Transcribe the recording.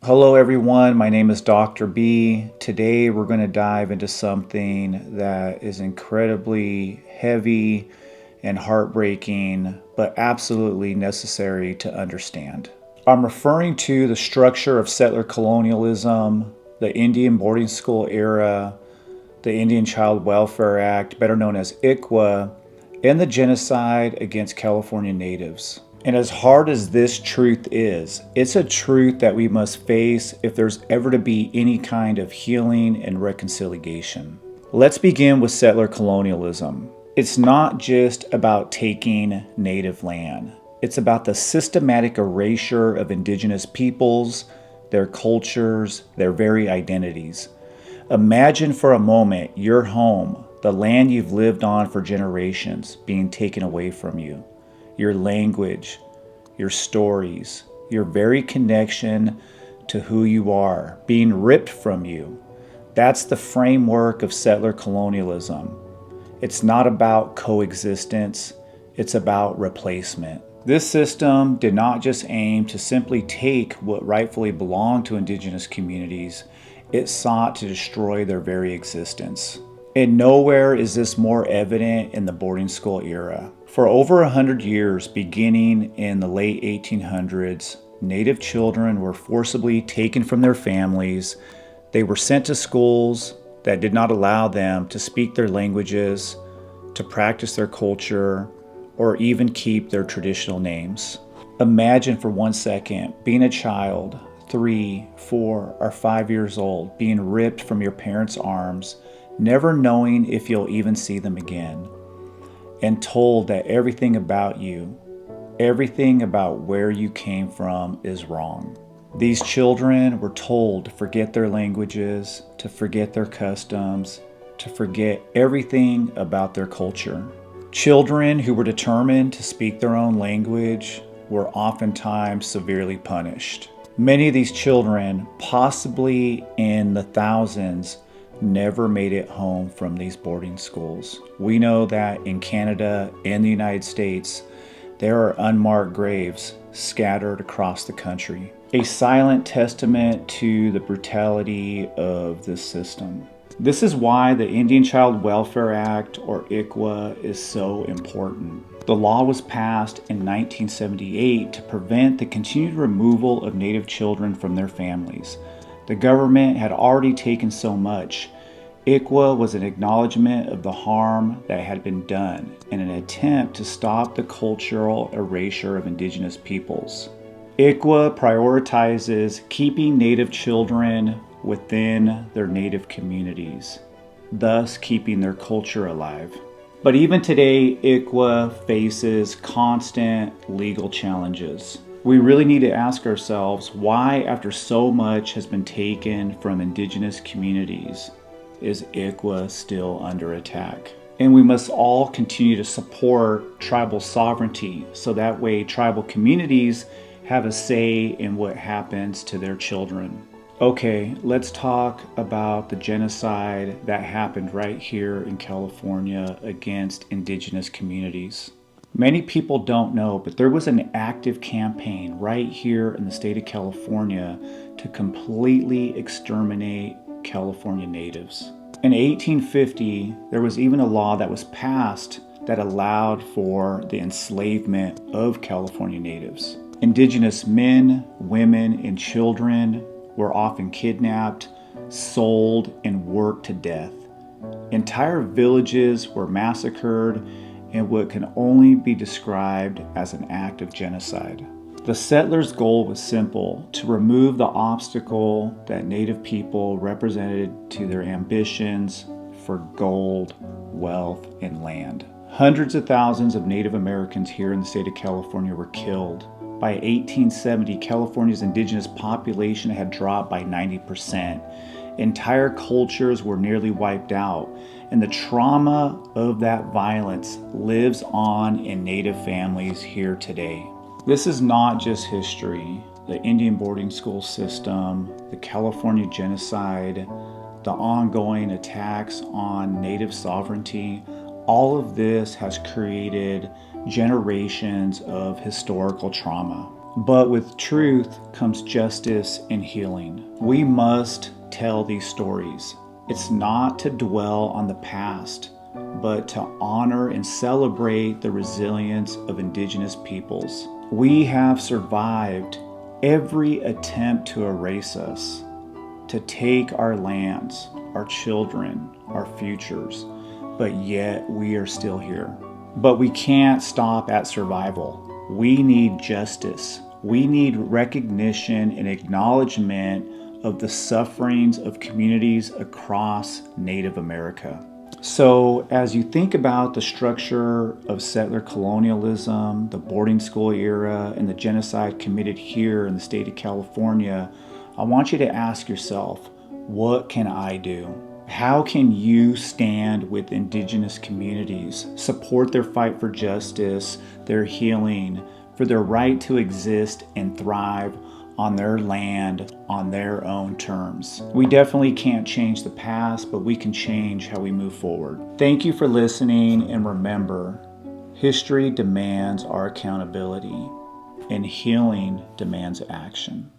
Hello everyone, my name is Dr. B. Today we're going to dive into something that is incredibly heavy and heartbreaking, but absolutely necessary to understand. I'm referring to the structure of settler colonialism, the Indian boarding school era, the Indian Child Welfare Act, better known as ICWA, and the genocide against California natives. And as hard as this truth is, it's a truth that we must face if there's ever to be any kind of healing and reconciliation. Let's begin with settler colonialism. It's not just about taking native land. It's about the systematic erasure of indigenous peoples, their cultures, their very identities. Imagine for a moment your home, the land you've lived on for generations, being taken away from you. Your language, your stories, your very connection to who you are, being ripped from you. That's the framework of settler colonialism. It's not about coexistence, it's about replacement. This system did not just aim to simply take what rightfully belonged to indigenous communities, it sought to destroy their very existence. And nowhere is this more evident in the boarding school era. For over 100 years, beginning in the late 1800s, Native children were forcibly taken from their families. They were sent to schools that did not allow them to speak their languages, to practice their culture, or even keep their traditional names. Imagine for 1 second being a child, 3, 4, or 5 years old, being ripped from your parents' arms, never knowing if you'll even see them again, and told that everything about you, everything about where you came from is wrong. These children were told to forget their languages, to forget their customs, to forget everything about their culture. Children who were determined to speak their own language were oftentimes severely punished. Many of these children, possibly in the thousands, never made it home from these boarding schools. We know that in Canada and the United States, there are unmarked graves scattered across the country. A silent testament to the brutality of this system. This is why the Indian Child Welfare Act, or ICWA, is so important. The law was passed in 1978 to prevent the continued removal of Native children from their families. The government had already taken so much. ICWA was an acknowledgement of the harm that had been done and an attempt to stop the cultural erasure of indigenous peoples. ICWA prioritizes keeping Native children within their Native communities, thus keeping their culture alive. But even today, ICWA faces constant legal challenges. We really need to ask ourselves why, after so much has been taken from indigenous communities, is ICWA still under attack? And we must all continue to support tribal sovereignty so that way tribal communities have a say in what happens to their children. Okay, let's talk about the genocide that happened right here in California against indigenous communities. Many people don't know, but there was an active campaign right here in the state of California to completely exterminate California natives. In 1850, there was even a law that was passed that allowed for the enslavement of California natives. Indigenous men, women, and children were often kidnapped, sold, and worked to death. Entire villages were massacred in what can only be described as an act of genocide. The settlers' goal was simple: to remove the obstacle that Native people represented to their ambitions for gold, wealth, and land. Hundreds of thousands of Native Americans here in the state of California were killed. By 1870, California's indigenous population had dropped by 90%. Entire cultures were nearly wiped out, and the trauma of that violence lives on in Native families here today. This is not just history. The Indian boarding school system, the California genocide, the ongoing attacks on Native sovereignty, all of this has created generations of historical trauma. But with truth comes justice and healing. We must tell these stories. It's not to dwell on the past, but to honor and celebrate the resilience of Indigenous peoples. We have survived every attempt to erase us, to take our lands, our children, our futures, but yet we are still here. But we can't stop at survival. We need justice. We need recognition and acknowledgement of the sufferings of communities across Native America. So as you think about the structure of settler colonialism, the boarding school era, and the genocide committed here in the state of California, I want you to ask yourself, what can I do? How can you stand with Indigenous communities, support their fight for justice, their healing, for their right to exist and thrive on their land, on their own terms? We definitely can't change the past, but we can change how we move forward. Thank you for listening, and remember, history demands our accountability, and healing demands action.